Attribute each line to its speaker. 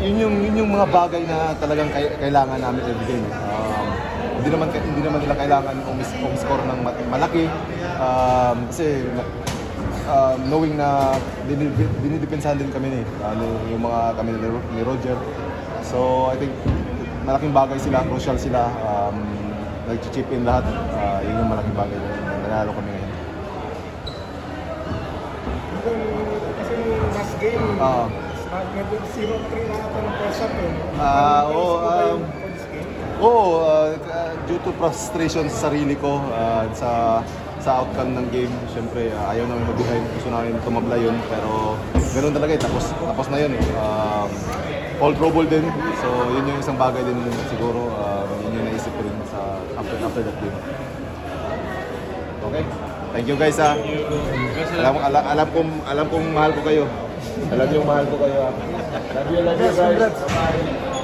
Speaker 1: Yun yung mga bagay na talagang kailangan namin everyday. Hindi naman nila kailangan score ng malaki kasi knowing na dinidepensahan din kami yung mga kami ni Roger. So I think malaking bagay sila, crucial sila, nag-chip in lahat. Yun yung malaking bagay na nanalo kami ngayon.
Speaker 2: Kasi nung last game, nag-0-3 na ata ng first half
Speaker 1: due to frustration sa sarili ko sa outcome ng game. Siyempre ayaw namin mag-behind, gusto namin tumabla yun, pero ganoon talaga tapos na yun all trouble din, so yun yung isang bagay din siguro, yun yung naisip ko rin after that game. Okay, thank you guys alam kong mahal ko kayo, alam niyo mahal ko kayo. Love you guys.